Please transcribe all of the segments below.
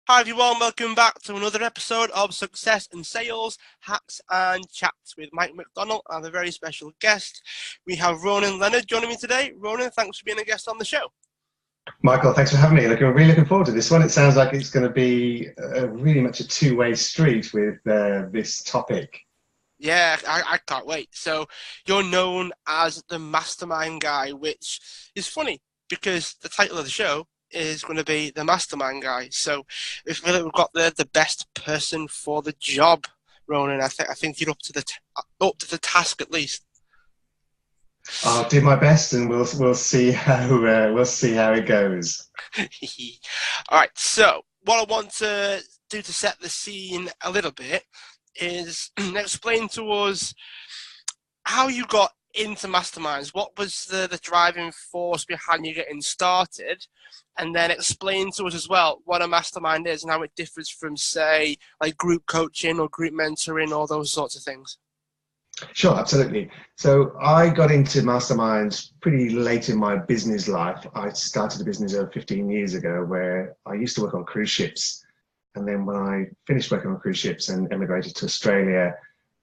Hi everyone, welcome back to another episode of Success in Sales, Hacks and Chats with Mike McDonald and a very special guest. We have Ronan Leonard joining me today. Ronan, thanks for being a guest on the show. Michael, thanks for having me. I'm really looking forward to this one. It sounds like it's going to be really much a two-way street with this topic. Yeah, I can't wait. So you're known as the Mastermind guy, which is funny because the title of the show is going to be the Mastermind guy. So we feel like we've got the best person for the job, Ronan. I think you're up to the task at least. I'll do my best, and we'll see how it goes. All right. So what I want to do to set the scene a little bit is explain to us how you got into Masterminds. What was the driving force behind you getting started? And then explain to us as well what a mastermind is and how it differs from, say, like group coaching or group mentoring or those sorts of things. Sure, absolutely. So I got into masterminds pretty late in my business life. I started a business over 15 years ago where I used to work on cruise ships. And then when I finished working on cruise ships and emigrated to Australia,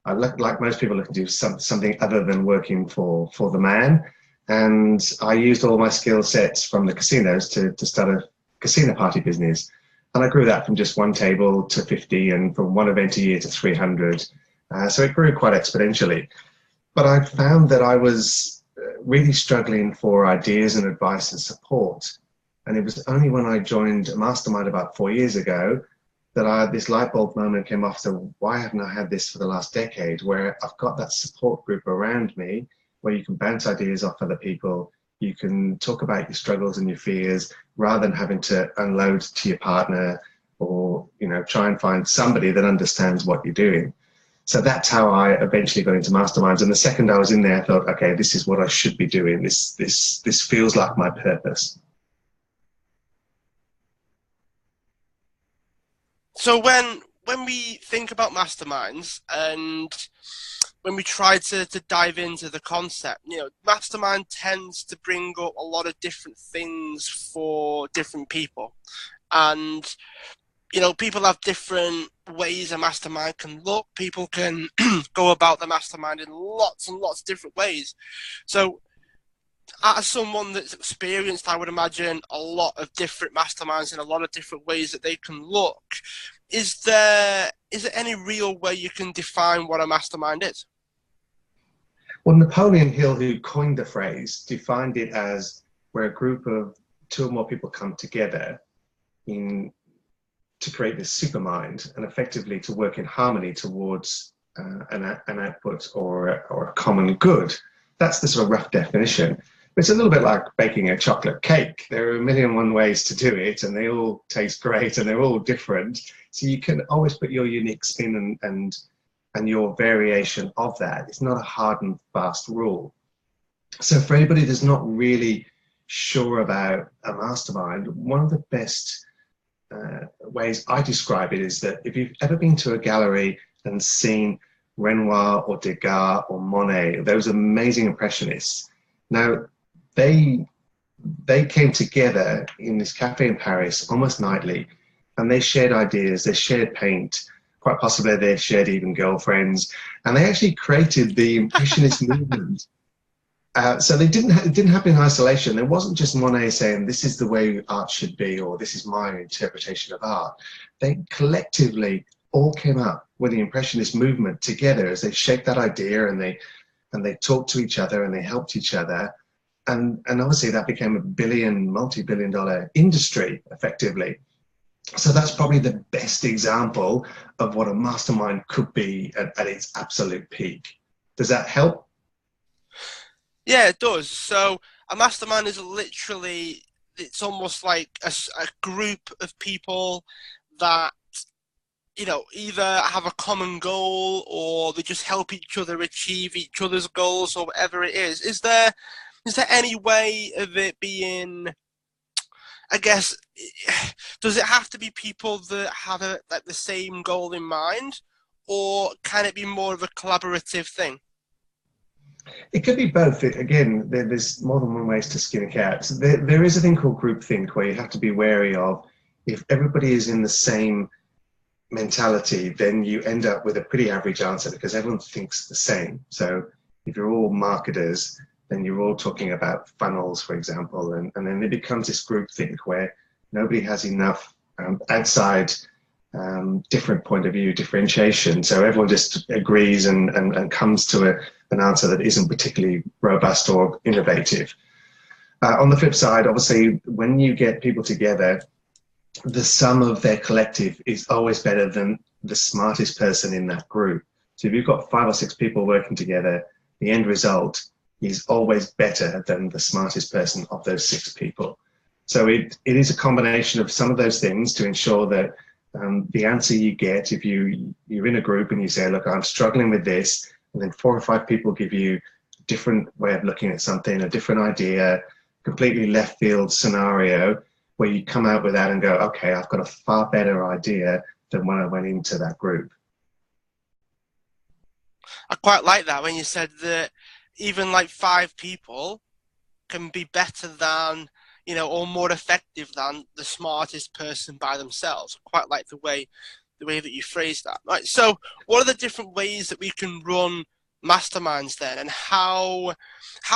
I, like most people, looking to do something other than working for the man. And I used all my skill sets from the casinos to start a casino party business. And I grew that from just one table to 50 and from one event a year to 300. So it grew quite exponentially. But I found that I was really struggling for ideas and advice and support. And it was only when I joined a mastermind about 4 years ago that this light bulb moment came off. So why haven't I had this for the last decade, where I've got that support group around me, where you can bounce ideas off other people, you can talk about your struggles and your fears, rather than having to unload to your partner or try and find somebody that understands what you're doing. So that's how I eventually got into masterminds. And the second I was in there, I thought, okay, this is what I should be doing. This feels like my purpose. So when we think about masterminds and when we try to dive into the concept, mastermind tends to bring up a lot of different things for different people. And, people have different ways a mastermind can look. People can go about the mastermind in lots and lots of different ways. So as someone that's experienced, I would imagine a lot of different masterminds in a lot of different ways that they can look. Is there any real way you can define what a mastermind is? Well, Napoleon Hill, who coined the phrase, defined it as where a group of two or more people come together to create this supermind and effectively to work in harmony towards an output or a common good. That's the sort of rough definition. It's a little bit like baking a chocolate cake. There are a million and one ways to do it, and they all taste great, and they're all different. So you can always put your unique spin and your variation of that. It's not a hard and fast rule. So for anybody that's not really sure about a mastermind, one of the best ways I describe it is that if you've ever been to a gallery and seen Renoir or Degas or Monet, those amazing impressionists, now they came together in this cafe in Paris almost nightly, and they shared ideas, they shared paint, quite possibly they shared even girlfriends, and they actually created the Impressionist movement. So it didn't happen in isolation. There wasn't just Monet saying, this is the way art should be, or this is my interpretation of art. They collectively all came up with the Impressionist movement together as they shaped that idea, and they talked to each other and they helped each other. And obviously that became a multi-billion dollar industry effectively. So that's probably the best example of what a mastermind could be at its absolute peak. Does that help? Yeah, it does. So a mastermind is literally, it's almost like a group of people that, either have a common goal or they just help each other achieve each other's goals or whatever it is. Is there any way of it being, I guess, does it have to be people that have the same goal in mind, or can it be more of a collaborative thing? It could be both. Again, there's more than one ways to skin a cat. So there is a thing called groupthink where you have to be wary of if everybody is in the same mentality, then you end up with a pretty average answer because everyone thinks the same. So if you're all marketers, then you're all talking about funnels, for example, and then it becomes this group think where nobody has enough outside different point of view differentiation. So everyone just agrees and comes to an answer that isn't particularly robust or innovative. On the flip side, obviously, when you get people together, the sum of their collective is always better than the smartest person in that group. So if you've got 5 or 6 people working together, the end result is always better than the smartest person of those 6 people. So it is a combination of some of those things to ensure that the answer you get, if you're in a group and you say, look, I'm struggling with this, and then 4 or 5 people give you a different way of looking at something, a different idea, completely left field scenario, where you come out with that and go, okay, I've got a far better idea than when I went into that group. I quite like that when you said that even like 5 people can be better than, or more effective than the smartest person by themselves. I quite like the way that you phrase that. Right. So what are the different ways that we can run masterminds then, and how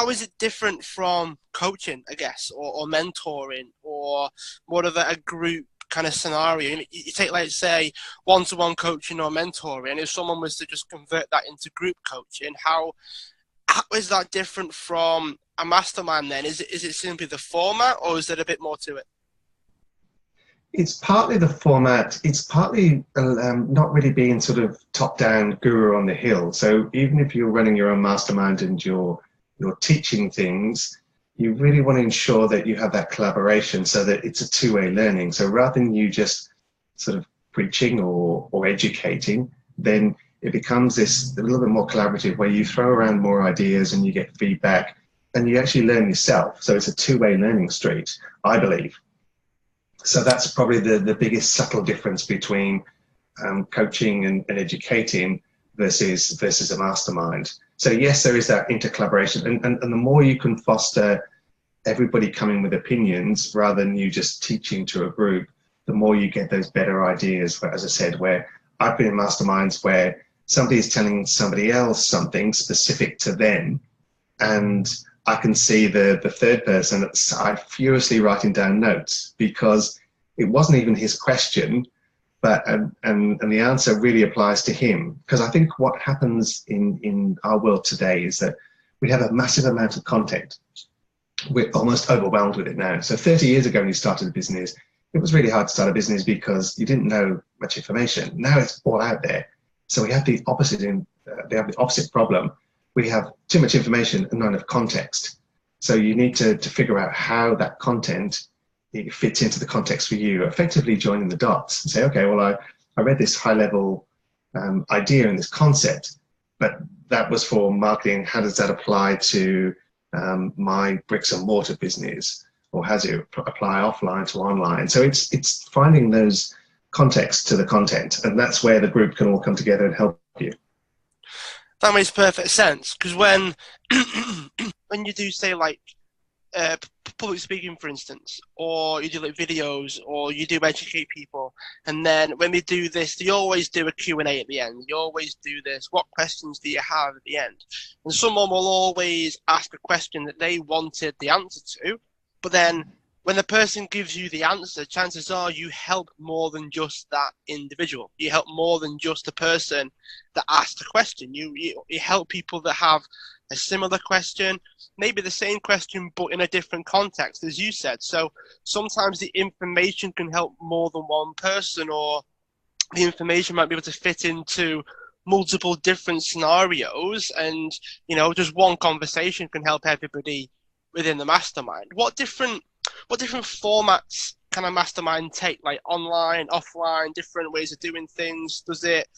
is it different from coaching, I guess, or mentoring, or more of a group kind of scenario? You take, like, say, one-to-one coaching or mentoring, and if someone was to just convert that into group coaching, how is that different from a mastermind then? Is it simply the format, or is there a bit more to it? It's partly the format. It's partly not really being sort of top-down guru on the hill. So even if you're running your own mastermind and you're teaching things, you really want to ensure that you have that collaboration so that it's a two-way learning. So rather than you just sort of preaching or educating, then it becomes this a little bit more collaborative where you throw around more ideas and you get feedback and you actually learn yourself. So it's a two-way learning street, I believe. So that's probably the biggest subtle difference between coaching and educating versus a mastermind. So yes, there is that intercollaboration, and the more you can foster everybody coming with opinions rather than you just teaching to a group, the more you get those better ideas. As I said, where I've been in masterminds where somebody is telling somebody else something specific to them, and I can see the third person at the side furiously writing down notes because it wasn't even his question, but and the answer really applies to him. Because I think what happens in our world today is that we have a massive amount of content. We're almost overwhelmed with it now. So 30 years ago when you started a business, it was really hard to start a business because you didn't know much information. Now it's all out there. So we have the opposite problem. We have too much information and not enough context. So you need to figure out how that content fits into the context for you, effectively joining the dots and say, okay, well, I read this high level idea and this concept, but that was for marketing. How does that apply to my bricks and mortar business? Or how does it apply offline to online? So it's finding those contexts to the content, and that's where the group can all come together and help you. That makes perfect sense, because when when you do, say, like public speaking, for instance, or you do like videos, or you do educate people, and then when we do this, you always do a Q&A at the end. You always do this, what questions do you have at the end? And someone will always ask a question that they wanted the answer to, but then when the person gives you the answer, chances are you help more than just that individual. You help more than just the person that asked a question. You help people that have a similar question, maybe the same question, but in a different context, as you said. So sometimes the information can help more than one person, or the information might be able to fit into multiple different scenarios, and just one conversation can help everybody within the mastermind. What different formats can a mastermind take, like online, offline, different ways of doing things? Does it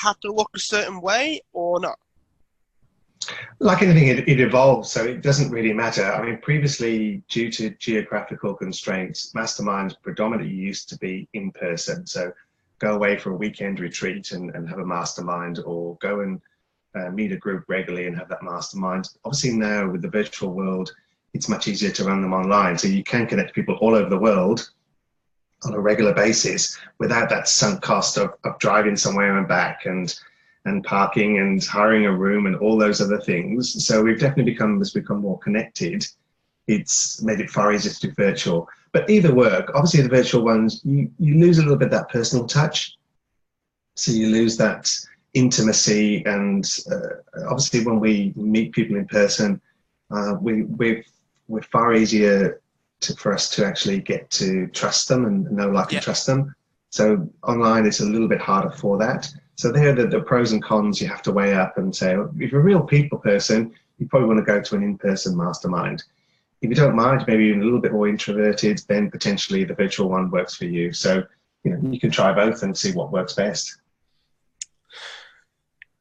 have to look a certain way or not? Like anything, it evolves, so it doesn't really matter. I mean, previously, due to geographical constraints, masterminds predominantly used to be in person. So go away for a weekend retreat and have a mastermind, or go and meet a group regularly and have that mastermind. Obviously now with the virtual world, it's much easier to run them online. So you can connect people all over the world on a regular basis without that sunk cost of driving somewhere and back and parking and hiring a room and all those other things. So we've definitely become more connected. It's made it far easier to do virtual. But either work. Obviously, the virtual ones, you lose a little bit of that personal touch. So you lose that intimacy. And obviously, when we meet people in person, we're far easier for us to actually get to trust them and know, like, and trust them. So online, it's a little bit harder for that. So there are the pros and cons you have to weigh up and say, if you're a real people person, you probably want to go to an in-person mastermind. If you don't mind, maybe even a little bit more introverted, then potentially the virtual one works for you. So, you can try both and see what works best.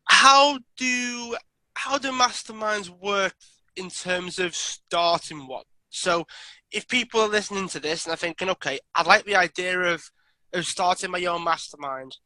How do masterminds work in terms of starting one? So if people are listening to this and are thinking, okay, I like the idea of starting my own mastermind,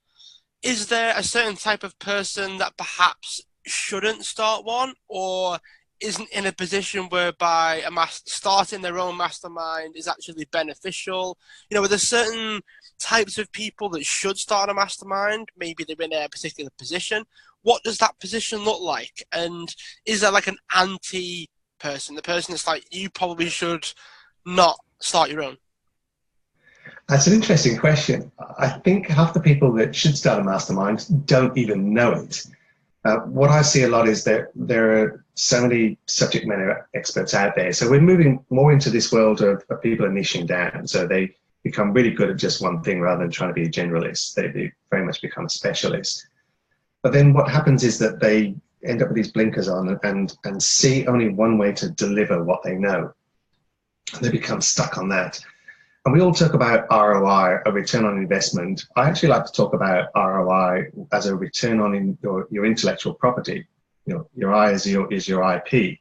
is there a certain type of person that perhaps shouldn't start one, or isn't in a position whereby starting their own mastermind is actually beneficial? Are there certain types of people that should start a mastermind? Maybe they're in a particular position. What does that position look like? And is there like an anti-person, the person that's like, you probably should not start your own? That's an interesting question. I think half the people that should start a mastermind don't even know it. What I see a lot is that there are so many subject matter experts out there. So we're moving more into this world of people are niching down. So they become really good at just one thing rather than trying to be a generalist. They very much become a specialist. But then what happens is that they end up with these blinkers on and see only one way to deliver what they know. And they become stuck on that. And we all talk about ROI, a return on investment. I actually like to talk about ROI as a return on your intellectual property. Your I is your IP.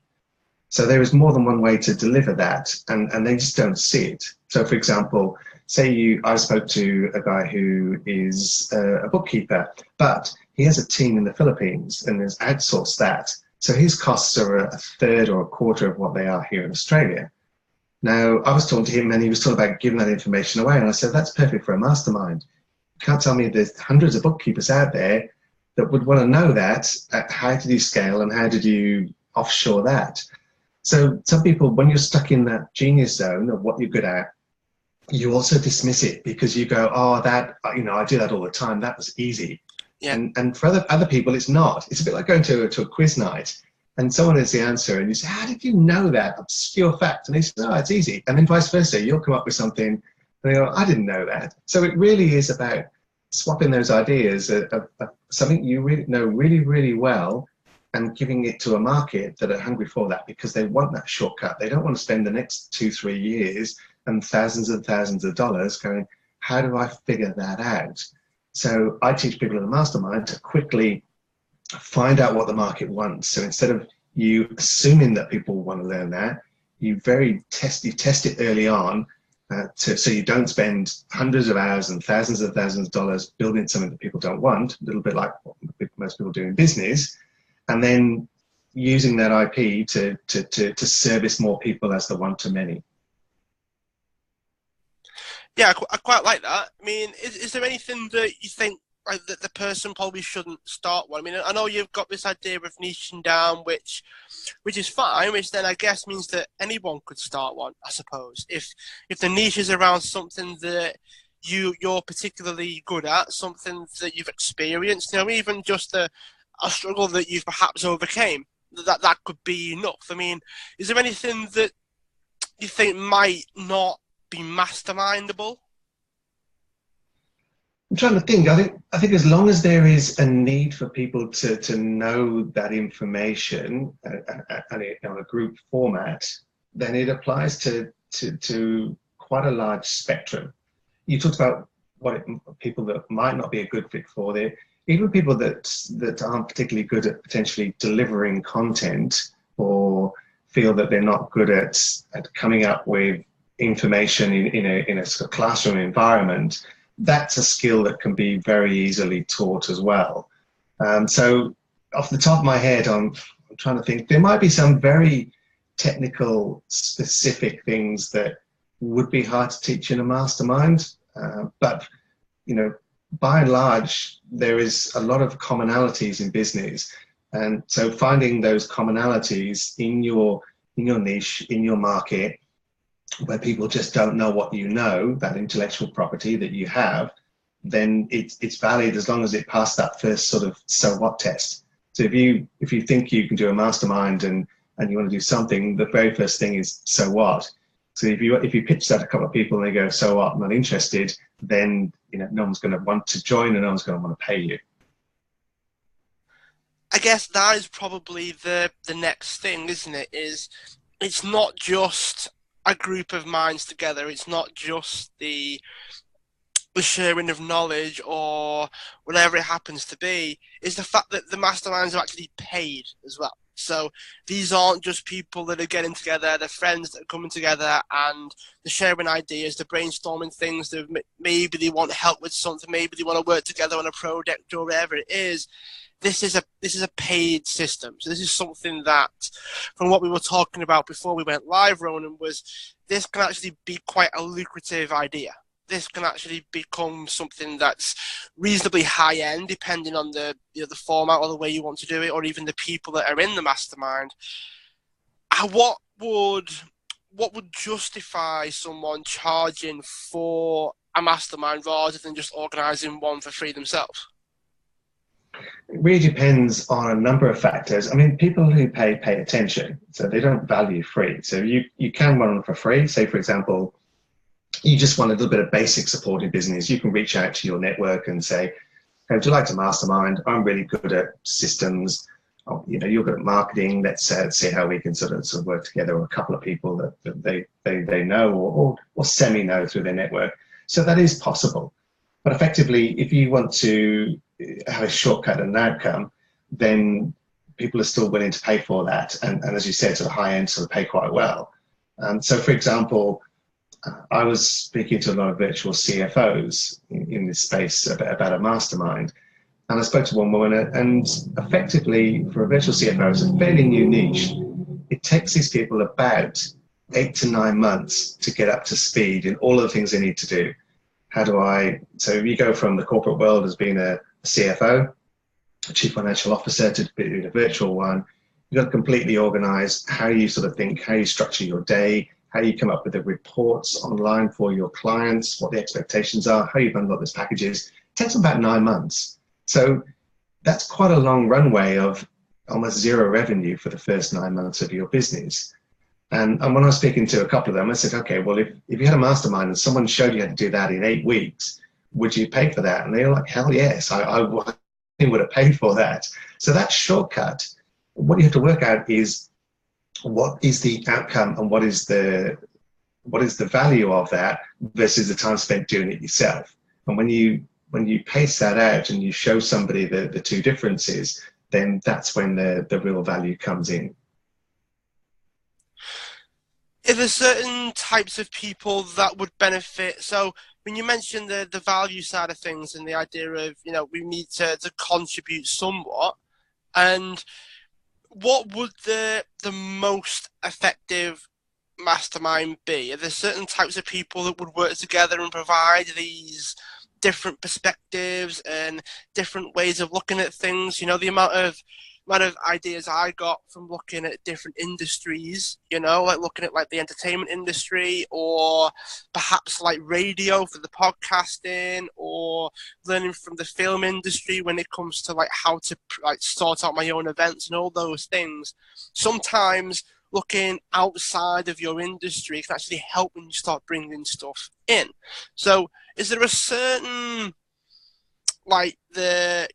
So there is more than one way to deliver that, and they just don't see it. So, for example, I spoke to a guy who is a bookkeeper, but he has a team in the Philippines and has outsourced that. So his costs are a third or a quarter of what they are here in Australia. Now, I was talking to him and he was talking about giving that information away. And I said, that's perfect for a mastermind. You can't tell me there's hundreds of bookkeepers out there that would want to know that. How did you scale and how did you offshore that? So some people, when you're stuck in that genius zone of what you're good at, you also dismiss it because you go, I do that all the time. That was easy. Yeah. And for other people, it's not. It's a bit like going to a quiz night. And someone has the answer, and you say, how did you know that obscure fact? And they say, it's easy. And then vice versa, you'll come up with something, and they go, I didn't know that. So it really is about swapping those ideas of something you really know really, really well and giving it to a market that are hungry for that because they want that shortcut. They don't want to spend the next 2-3 years and thousands of dollars going, how do I figure that out? So I teach people in the mastermind to quickly find out what the market wants. So instead of you assuming that people want to learn that, you test it early on, so you don't spend hundreds of hours and thousands of dollars building something that people don't want. A little bit like what most people do in business, and then using that IP to service more people as the one to many. Yeah, I quite like that. I mean, is there anything that you think that the person probably shouldn't start one? I mean, I know you've got this idea of niching down, which is fine, which then I guess means that anyone could start one, I suppose. If the niche is around something that you're particularly good at, something that you've experienced, even just a struggle that you've perhaps overcame, that could be enough. I mean, is there anything that you think might not be mastermindable? I'm trying to think. I think as long as there is a need for people to know that information on a group format, then it applies to quite a large spectrum. You talked about people that might not be a good fit for there. Even people that aren't particularly good at potentially delivering content or feel that they're not good at coming up with information in a sort of classroom environment. That's a skill that can be very easily taught as well. So off the top of my head, I'm trying to think, there might be some very technical, specific things that would be hard to teach in a mastermind. But by and large, there is a lot of commonalities in business, and so finding those commonalities in your niche, in your market, where people just don't know what you know, that intellectual property that you have, then it's valid as long as it passed that first sort of so what test. So if you think you can do a mastermind and you want to do something, the very first thing is so what. So if you pitch that to a couple of people and they go, so what, I'm not interested, then no one's going to want to join and no one's going to want to pay you. I guess that is probably the next thing, isn't it? It's not just a group of minds together. It's not just the sharing of knowledge or whatever it happens to be. It's the fact that the masterminds are actually paid as well. So these aren't just people that are getting together, they're friends that are coming together and they're sharing ideas, they're brainstorming things, that maybe they want help with something, maybe they want to work together on a project or whatever it is. This is a paid system. So this is something that, from what we were talking about before we went live, Ronan, was this can actually be quite a lucrative idea. This can actually become something that's reasonably high end, depending on the format or the way you want to do it, or even the people that are in the mastermind. What would justify someone charging for a mastermind rather than just organising one for free themselves? It really depends on a number of factors. I mean, people who pay attention, so they don't value free. So you can run them for free. Say, for example, you just want a little bit of basic support in business. You can reach out to your network and say, hey, would you like to mastermind? I'm really good at systems. You're good at marketing. Let's see how we can sort of work together, or a couple of people that they know or semi-know through their network. So that is possible. But effectively, if you want to have a shortcut and an outcome, then people are still willing to pay for that. And as you said, sort of high end sort of pay quite well. So for example, I was speaking to a lot of virtual CFOs in this space about a mastermind. And I spoke to one woman, and effectively for a virtual CFO, it's a fairly new niche. It takes these people about 8 to 9 months to get up to speed in all of the things they need to do. So you go from the corporate world as being a CFO, a chief financial officer, to being a virtual one. You've got to completely organize how you sort of think, how you structure your day, how you come up with the reports online for your clients, what the expectations are, how you bundle up those packages. It takes about 9 months. So that's quite a long runway of almost zero revenue for the first 9 months of your business. And when I was speaking to a couple of them, I said, okay, well, if you had a mastermind and someone showed you how to do that in 8 weeks, would you pay for that? And they were like, hell yes, I would have paid for that. So that shortcut, what you have to work out is what is the outcome and what is the value of that versus the time spent doing it yourself. And when you pace that out and you show somebody the two differences, then that's when the real value comes in. If there's certain types of people that would benefit, so when you mentioned the value side of things and the idea of, we need to contribute somewhat, and what would the most effective mastermind be? Are there certain types of people that would work together and provide these different perspectives and different ways of looking at things? The amount of ideas I got from looking at different industries, like looking at like the entertainment industry, or perhaps like radio for the podcasting, or learning from the film industry when it comes to like how to like sort out my own events and all those things. Sometimes looking outside of your industry can actually help when you start bringing stuff in. So is there a certain, like the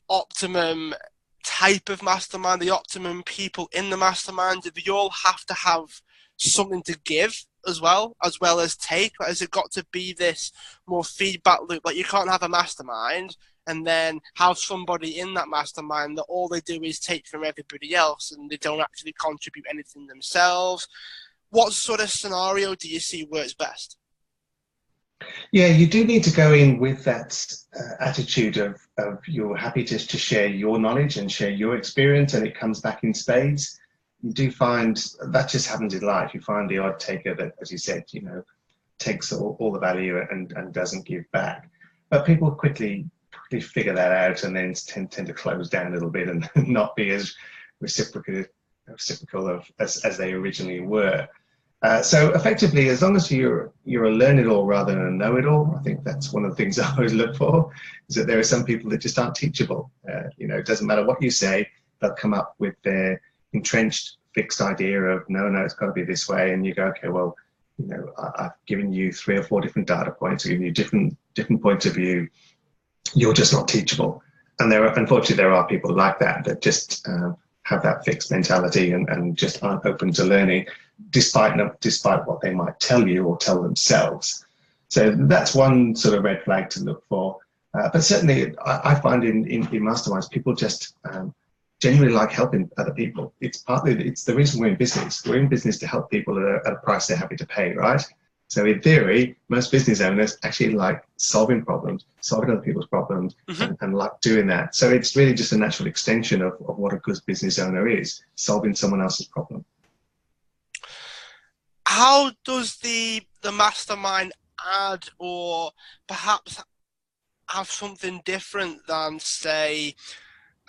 optimum type of mastermind, the optimum people in the mastermind? Do they all have to have something to give as well as take? Like, has it got to be this more feedback loop? Like, you can't have a mastermind and then have somebody in that mastermind that all they do is take from everybody else and they don't actually contribute anything themselves. What sort of scenario do you see works best? Yeah, you do need to go in with that attitude of you're happy to share your knowledge and share your experience, and it comes back in spades. You do find that just happens in life. You find the odd taker that, as you said, takes all the value and doesn't give back. But people quickly figure that out and then tend to close down a little bit and not be as reciprocal as they originally were. So effectively, as long as you're a learn-it-all rather than a know-it-all, I think that's one of the things I always look for, is that there are some people that just aren't teachable. It doesn't matter what you say, they'll come up with their entrenched, fixed idea of, no, it's got to be this way. And you go, okay, well, I've given you 3 or 4 different data points, I've given you different points of view. You're just not teachable. And unfortunately, there are people like that just have that fixed mentality and just aren't open to learning, despite what they might tell you or tell themselves. So that's one sort of red flag to look for. But certainly, I find in masterminds, people just genuinely like helping other people. It's the reason we're in business. We're in business to help people at a price they're happy to pay, right? So in theory, most business owners actually like solving problems, solving other people's problems, and like doing that. So it's really just a natural extension of what a good business owner is, solving someone else's problem. How does the mastermind add or perhaps have something different than, say,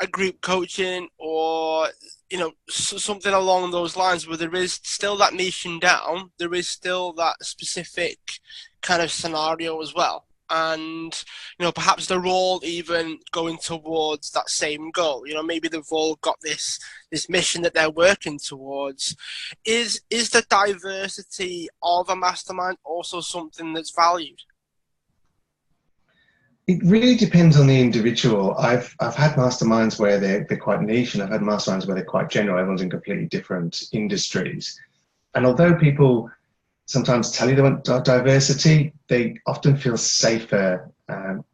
a group coaching or something along those lines, where there is still that niching down, there is still that specific kind of scenario as well, and perhaps they're all even going towards that same goal? Maybe they've all got this mission that they're working towards. Is the diversity of a mastermind also something that's valued? It really depends on the individual. I've had masterminds where they're quite niche, and I've had masterminds where they're quite general. Everyone's in completely different industries. And although people sometimes tell you they want diversity, they often feel safer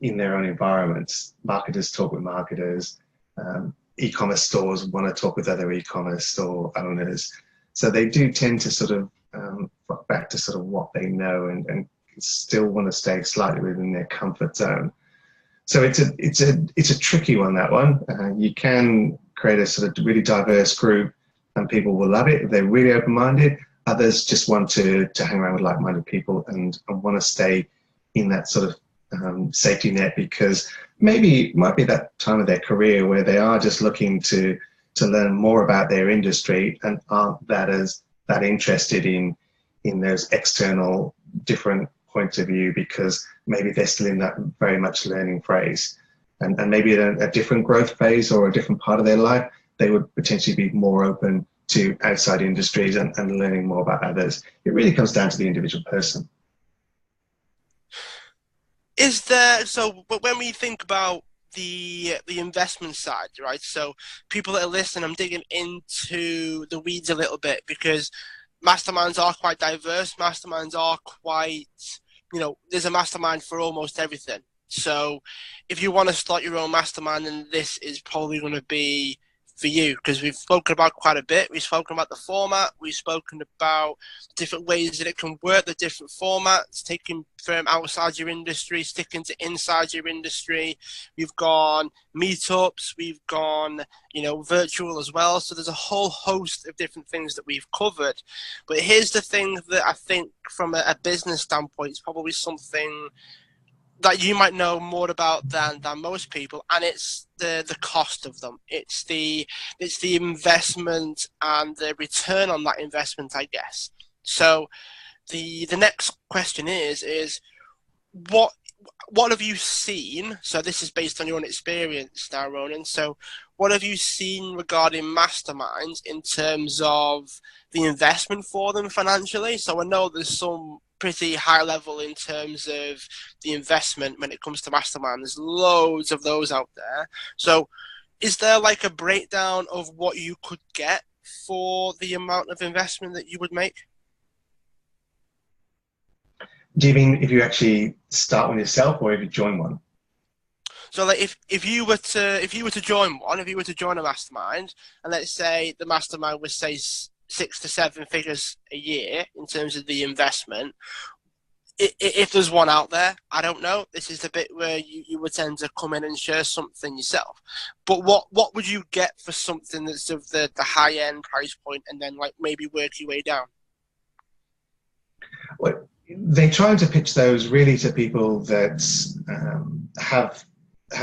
in their own environments. Marketers talk with marketers. E-commerce stores want to talk with other e-commerce store owners. So they do tend to sort of flock back to sort of what they know and still want to stay slightly within their comfort zone. So it's a tricky one, that one. You can create a sort of really diverse group and people will love it if they're really open-minded. Others just want to hang around with like-minded people and want to stay in that sort of safety net, because maybe it might be that time of their career where they are just looking to learn more about their industry and aren't that interested in those external different points of view, because maybe they're still in that very much learning phase, and maybe at a different growth phase or a different part of their life, they would potentially be more open to outside industries and learning more about others. It really comes down to the individual person. But when we think about the investment side, right? So people that are listening, I'm digging into the weeds a little bit, because masterminds are quite diverse. Masterminds are quite, there's a mastermind for almost everything. So if you want to start your own mastermind, then this is probably going to be for you, because we've spoken about quite a bit. We've spoken about the format. We've spoken about different ways that it can work, the different formats, taking from outside your industry, sticking to inside your industry. We've gone meetups. We've gone, virtual as well. So there's a whole host of different things that we've covered. But here's the thing that I think from a business standpoint is probably something that you might know more about than most people, and it's the cost of them. It's the investment and the return on that investment, I guess. So the next question is what have you seen? So this is based on your own experience now, Ronan. So what have you seen regarding masterminds in terms of the investment for them financially? So I know there's some pretty high level in terms of the investment when it comes to mastermind. There's loads of those out there. So is there like a breakdown of what you could get for the amount of investment that you would make? Do you mean if you actually start one yourself or if you join one? So like if you were to join one, if you were to join a mastermind, and let's say the mastermind was, say, 6 to 7 figures a year in terms of the investment. If there's one out there, I don't know. This is the bit where you would tend to come in and share something yourself. But what would you get for something that's of the high end price point, and then like maybe work your way down? Well, They're trying to pitch those really to people that have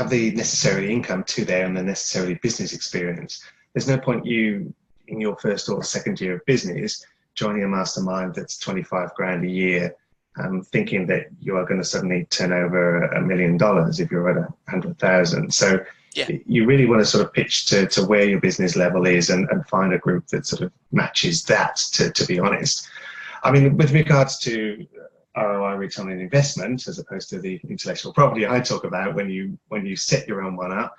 the necessary income to there and the necessary business experience. There's no point you in your first or second year of business joining a mastermind that's 25 grand a year, thinking that you are going to suddenly turn over $1 million if you're at 100,000. So Yeah. you really want to sort of pitch to where your business level is and find a group that sort of matches that, to be honest. I mean, with regards to ROI, return on investment, as opposed to the intellectual property I talk about when you set your own one up,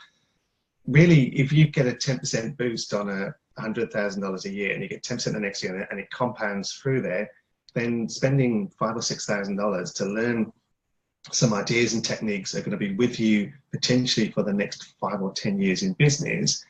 really, if you get a 10% boost on $100,000 a year and you get 10% the next year and it compounds through there, then spending $5,000 or $6,000 to learn some ideas and techniques are going to be with you potentially for the next 5 or 10 years in business.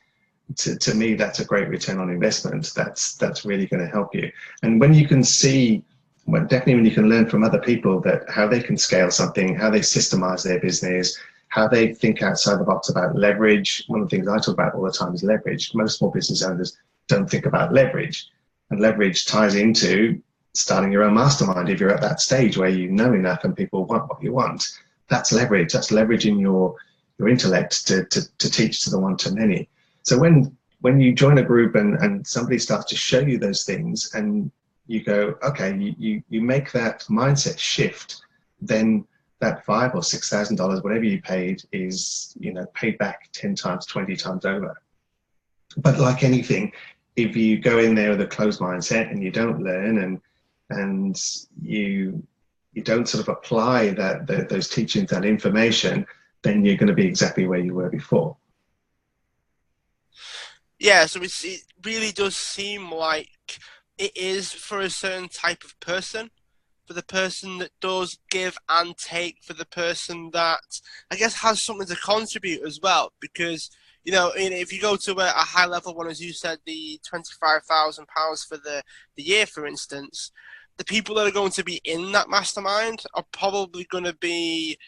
To me, that's a great return on investment. That's really going to help you. And when you can see, well, definitely when you can learn from other people that how they can scale something, how they systemize their business, how they think outside the box about leverage. One of the things I talk about all the time is leverage. Most small business owners don't think about leverage, and leverage ties into starting your own mastermind. If you're at that stage where you know enough and people want what you want, that's leverage. That's leveraging your intellect to teach to the one to many. So when you join a group and somebody starts to show you those things and you go, okay, you make that mindset shift, then that $5,000 or $6,000, whatever you paid, is paid back 10 times, 20 times over. But like anything, if you go in there with a closed mindset and you don't learn and you don't sort of apply those teachings, that information, then you're going to be exactly where you were before. Yeah, so it really does seem like it is for a certain type of person, for the person that does give and take, for the person that, I guess, has something to contribute as well. Because, if you go to a high level one, as you said, the £25,000 for the year, for instance, the people that are going to be in that mastermind are probably going to be,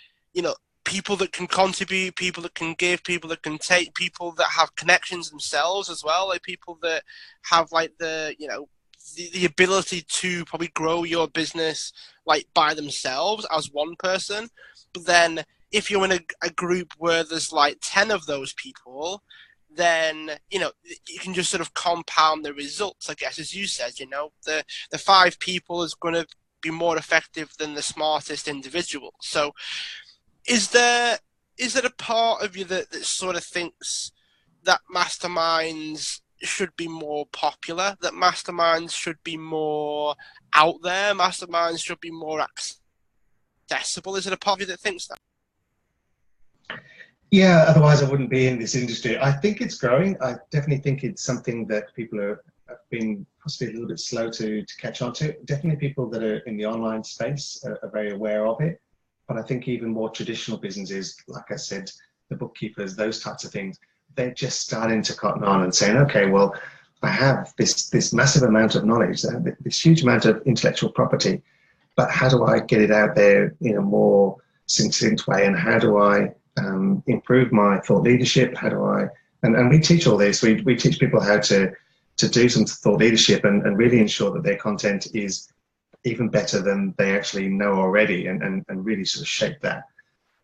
people that can contribute, people that can give, people that can take, people that have connections themselves as well, like people that have like the ability to probably grow your business like by themselves as one person. But then if you're in a group where there's like 10 of those people, then you can just sort of compound the results, I guess. As you said, the 5 people is going to be more effective than the smartest individual. So is there a part of you that sort of thinks that masterminds should be more popular, that masterminds should be more out there, masterminds should be more accessible? Is it a part of you that thinks that? Yeah, otherwise I wouldn't be in this industry. I think it's growing. I definitely think it's something that people have been possibly a little bit slow to catch on to. Definitely people that are in the online space are very aware of it. But I think even more traditional businesses, like I said, the bookkeepers, those types of things, they're just starting to cotton on and saying, okay, well, I have this massive amount of knowledge, this huge amount of intellectual property, but how do I get it out there in a more succinct way? And how do I improve my thought leadership? How do I, and we teach all this. We teach people how to do some thought leadership and really ensure that their content is even better than they actually know already, and really sort of shape that.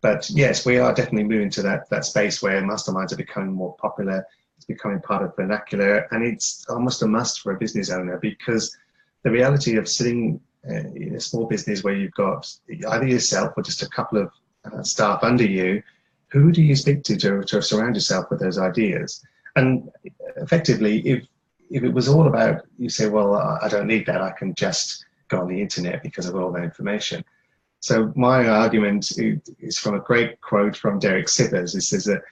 But yes, we are definitely moving to that space where masterminds are becoming more popular. It's becoming part of vernacular, and it's almost a must for a business owner, because the reality of sitting in a small business where you've got either yourself or just a couple of staff under you, who do you speak to surround yourself with those ideas? And effectively, if it was all about, you say, well, I don't need that, I can just go on the internet because I've got all that information. So my argument is from a great quote from Derek Sippers. It says that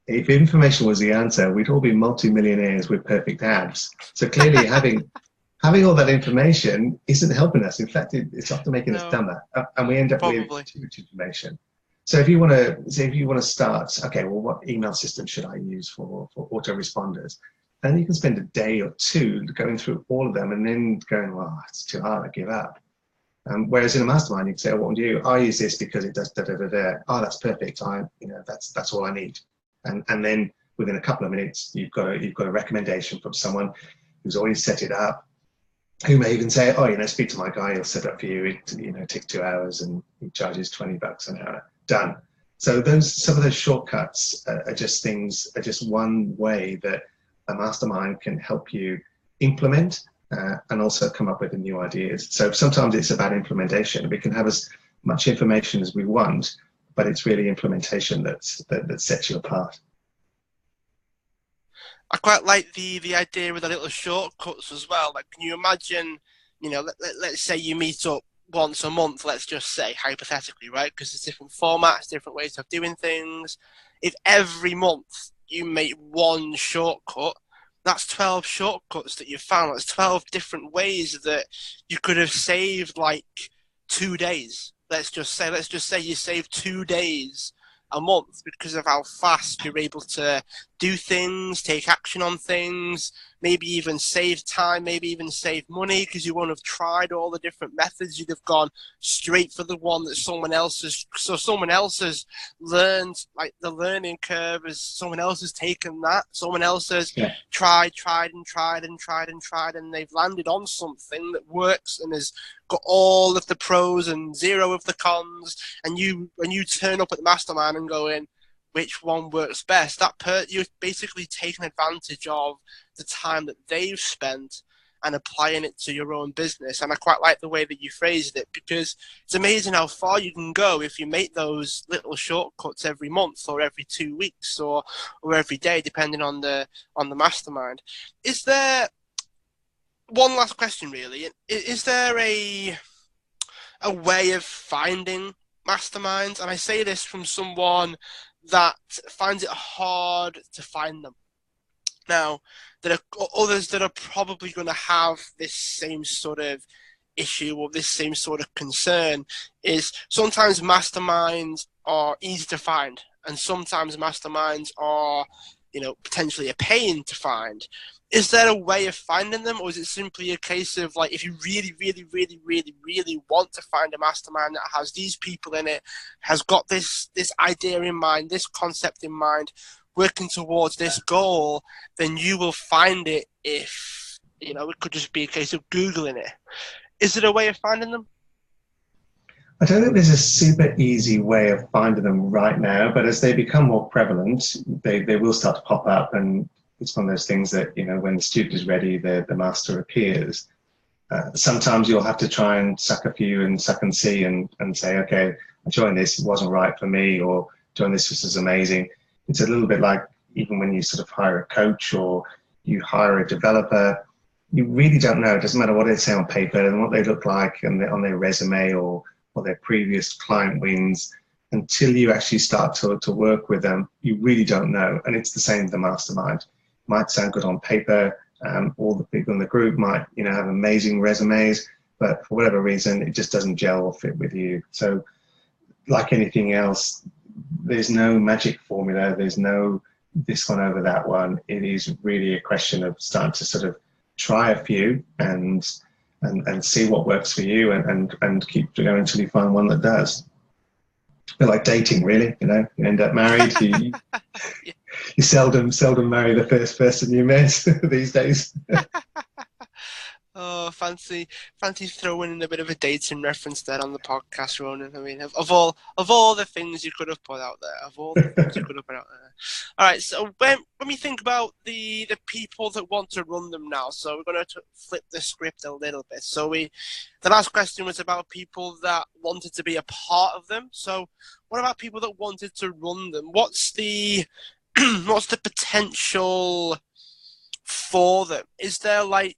if information was the answer, we'd all be multimillionaires with perfect abs. So clearly having all that information isn't helping us. In fact, it's often making us dumber, and we end up with too much information. So if you want to start, okay, well, what email system should I use for autoresponders? Then you can spend a day or two going through all of them and then going, well, it's too hard, I give up. Whereas in a mastermind, you can say, oh, what do you? I use this because it does da da da da. Oh, that's perfect. That's all I need. And then within a couple of minutes, you've got a recommendation from someone who's already set it up, who may even say, oh, speak to my guy, he'll set up for you. It takes 2 hours and he charges $20 an hour. Done. So some of those shortcuts are just one way that a mastermind can help you implement and also come up with new ideas. So sometimes it's about implementation. We can have as much information as we want, but it's really implementation that sets you apart. I quite like the idea with the little shortcuts as well. Like, can you imagine, let's say you meet up once a month, let's just say, hypothetically, right? Because there's different formats, different ways of doing things. If every month you make one shortcut, that's 12 shortcuts that you've found. That's 12 different ways that you could have saved like 2 days. Let's just say you save 2 days a month because of how fast you're able to do things, take action on things, maybe even save time, maybe even save money because you won't have tried all the different methods. You'd have gone straight for the one that someone else has learned, like the learning curve is someone else has taken that, someone else has tried and they've landed on something that works and has got all of the pros and zero of the cons, and when you turn up at the mastermind and go in, which one works best, you've basically taken advantage of the time that they've spent and applying it to your own business. And I quite like the way that you phrased it, because it's amazing how far you can go if you make those little shortcuts every month or every 2 weeks or every day, depending on the mastermind. Is there one last question, really? Is there a way of finding masterminds? And I say this from someone that finds it hard to find them. Now, there are others that are probably going to have this same sort of issue or this same sort of concern. Is sometimes masterminds are easy to find, and sometimes masterminds are, potentially a pain to find. Is there a way of finding them, or is it simply a case of, like, if you really, really, really, really, really want to find a mastermind that has these people in it, has got this idea in mind, this concept in mind, working towards this goal, then you will find it. If, it could just be a case of Googling it. Is there a way of finding them? I don't think there's a super easy way of finding them right now, but as they become more prevalent, they will start to pop up, and it's one of those things that, when the student is ready, the master appears. Sometimes you'll have to try and suck a few and suck and see and say, okay, I joined this, it wasn't right for me, or joined this is amazing. It's a little bit like even when you sort of hire a coach or you hire a developer, you really don't know. It doesn't matter what they say on paper and what they look like and on their resume or their previous client wins. Until you actually start to work with them, you really don't know. And it's the same with the mastermind. It might sound good on paper. All the people in the group might, have amazing resumes, but for whatever reason, it just doesn't gel or fit with you. So like anything else, there's no magic formula. There's no this one over that one. It is really a question of starting to sort of try a few and see what works for you and keep going until you find one that does. A bit like dating, really. You end up married. You seldom marry the first person you met these days. Oh, fancy throwing in a bit of a dating reference there on the podcast, Ronan. I mean, of all the things you could have put out there, All right, so when we think about the people that want to run them now, so we're going to flip the script a little bit. So the last question was about people that wanted to be a part of them. So what about people that wanted to run them? What's the potential for them? Is there, like,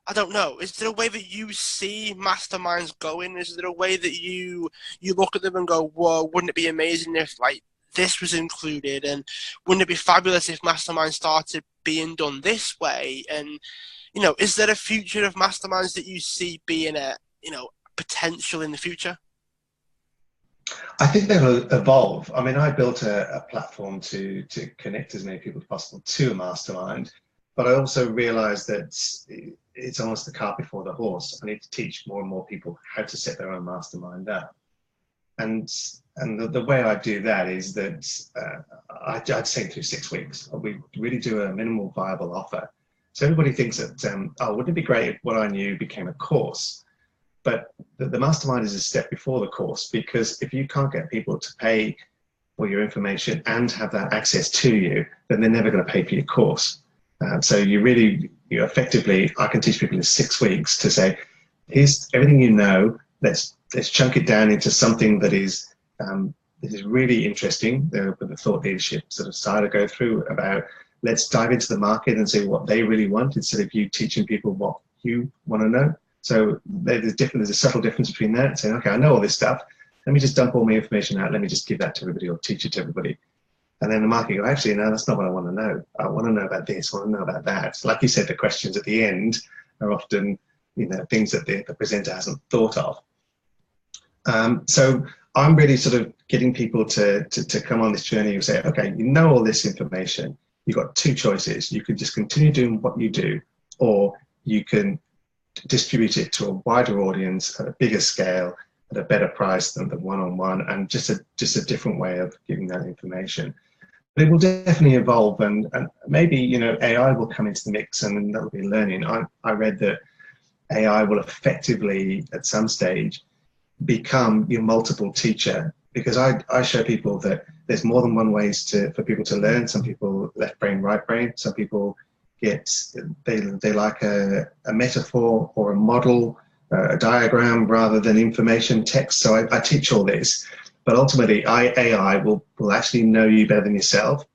I don't know, is there a way that you see masterminds going? Is there a way that you look at them and go, whoa, wouldn't it be amazing if, like, this was included? And wouldn't it be fabulous if masterminds started being done this way? And, is there a future of masterminds that you see being a, potential in the future? I think they'll evolve. I mean, I built a platform to connect as many people as possible to a mastermind, but I also realized that it's almost the cart before the horse. I need to teach more and more people how to set their own mastermind up. And the way I do that is that I'd say through 6 weeks, we really do a minimal viable offer. So everybody thinks that, oh, wouldn't it be great if what I knew became a course? But the mastermind is a step before the course, because if you can't get people to pay for your information and have that access to you, then they're never going to pay for your course. So you effectively, I can teach people in 6 weeks to say, here's everything you know. Let's chunk it down into something that is really interesting. The thought leadership sort of side I go through about, let's dive into the market and see what they really want instead of you teaching people what you want to know. So there's a subtle difference between that and saying, okay, I know all this stuff. Let me just dump all my information out. Let me just give that to everybody or teach it to everybody. And then the market go, actually, no, that's not what I want to know. I want to know about this. I want to know about that. So like you said, the questions at the end are often, things that the presenter hasn't thought of. So I'm really sort of getting people to come on this journey and say, okay, you know all this information. You've got 2 choices. You can just continue doing what you do, or you can distribute it to a wider audience at a bigger scale at a better price than the one-on-one, and just a different way of giving that information. But it will definitely evolve, and maybe AI will come into the mix, and that'll be learning. I read that AI will effectively at some stage become your multiple teacher, because I show people that there's more than one ways for people to learn. Some people left brain, right brain. Some people they like a metaphor or a model, a diagram rather than information text. So I teach all this, but ultimately AI will actually know you better than yourself,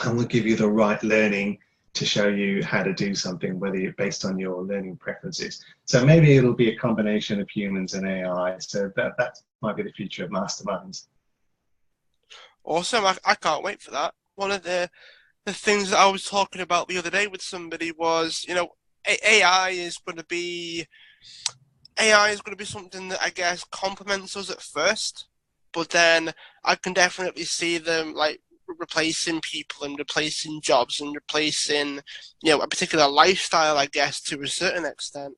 and will give you the right learning to show you how to do something, whether you're based on your learning preferences. So maybe it'll be a combination of humans and AI. So that might be the future of masterminds. Awesome. I can't wait for that. One of the things that I was talking about the other day with somebody was, AI is going to be something that I guess complements us at first, but then I can definitely see them like replacing people and replacing jobs and replacing, a particular lifestyle, I guess, to a certain extent.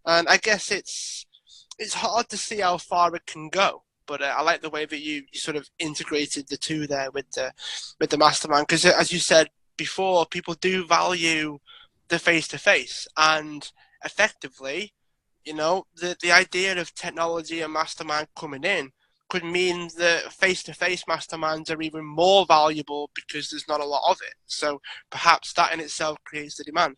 And I guess it's hard to see how far it can go. But I like the way that you sort of integrated the two there with the mastermind, because as you said before, people do value the face-to-face, and effectively, the idea of technology and mastermind coming in could mean that face-to-face masterminds are even more valuable because there's not a lot of it. So perhaps that in itself creates the demand.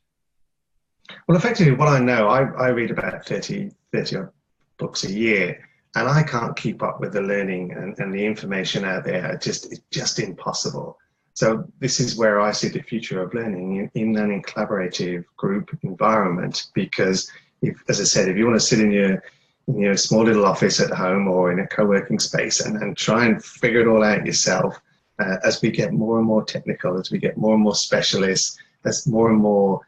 Well, effectively, what I know, I read about 30 odd books a year, and I can't keep up with the learning and the information out there. It's just impossible. So this is where I see the future of learning in an collaborative group environment, because as I said, if you want to sit in your small little office at home or in a co-working space and try and figure it all out yourself, as we get more and more technical, as we get more and more specialists, as more and more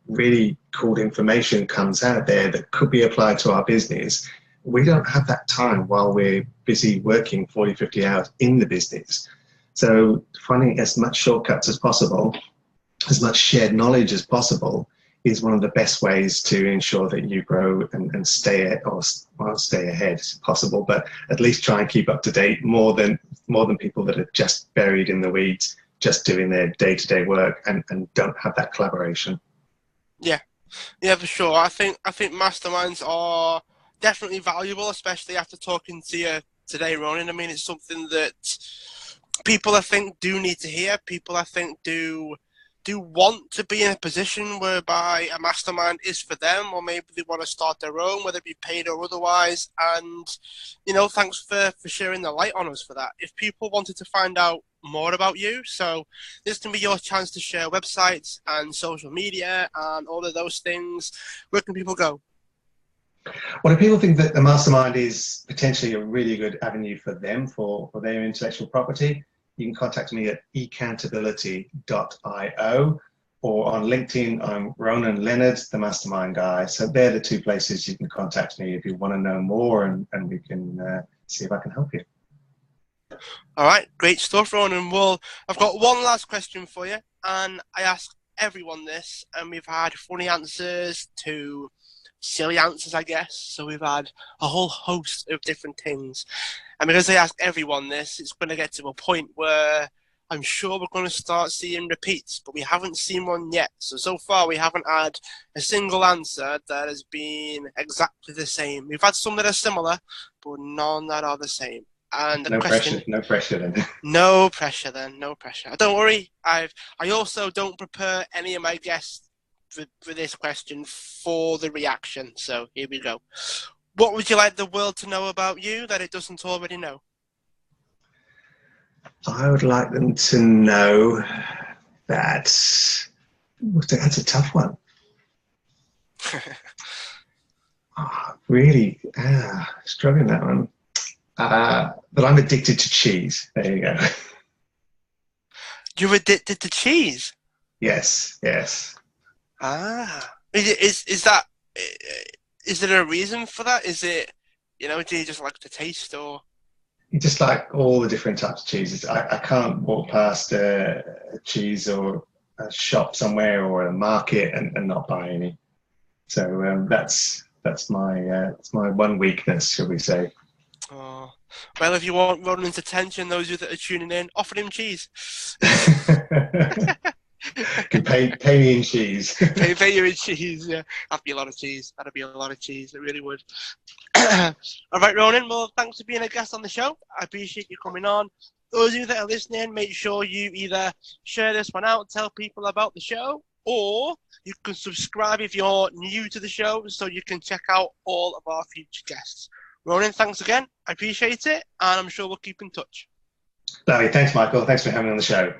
really cool information comes out there that could be applied to our business, we don't have that time while we're busy working 40, 50 hours in the business. So finding as much shortcuts as possible, as much shared knowledge as possible, is one of the best ways to ensure that you grow and stay ahead as possible, but at least try and keep up to date more than people that are just buried in the weeds, just doing their day-to-day work and don't have that collaboration. Yeah, for sure. I think masterminds are definitely valuable, especially after talking to you today, Ronan. I mean, it's something that people, I think, do need to hear. People, I think, do want to be in a position whereby a mastermind is for them, or maybe they want to start their own, whether it be paid or otherwise. And, thanks for sharing the light on us for that. If people wanted to find out more about you, so this can be your chance to share websites and social media and all of those things, where can people go? Well, if people think that the mastermind is potentially a really good avenue for them, for their intellectual property, you can contact me at ecountability.io, or on LinkedIn, I'm Ronan Leonard, the mastermind guy. So they're the 2 places you can contact me if you want to know more, and we can see if I can help you. All right, great stuff, Ronan. Well, I've got one last question for you, and I ask everyone this, and we've had funny answers to silly answers, I guess. So we've had a whole host of different things. And because I ask everyone this, it's going to get to a point where I'm sure we're going to start seeing repeats, but we haven't seen one yet. So far, we haven't had a single answer that has been exactly the same. We've had some that are similar, but none that are the same. And the No question, pressure, no pressure then. no pressure then, no pressure. Don't worry, I also don't prepare any of my guests for this question for the reaction. So here we go. What would you like the world to know about you that it doesn't already know? I would like them to know that that's a tough one. Really struggling that one. But I'm addicted to cheese. There you go. You're addicted to cheese? Yes. Is that? Is there a reason for that? Is it, do you just like the taste, or? You just like all the different types of cheeses. I can't walk past a cheese or a shop somewhere or a market and not buy any. So that's my one weakness, shall we say? Oh, well, if you want Ronan's attention, those of you that are tuning in, offer him cheese. Can pay me in cheese. pay you in cheese, yeah. That'd be a lot of cheese. It really would. All right, Ronan, well, thanks for being a guest on the show. I appreciate you coming on. Those of you that are listening, make sure you either share this one out, tell people about the show, or you can subscribe if you're new to the show so you can check out all of our future guests. Ronan, thanks again. I appreciate it, and I'm sure we'll keep in touch. Lovely. Thanks, Michael. Thanks for having me on the show.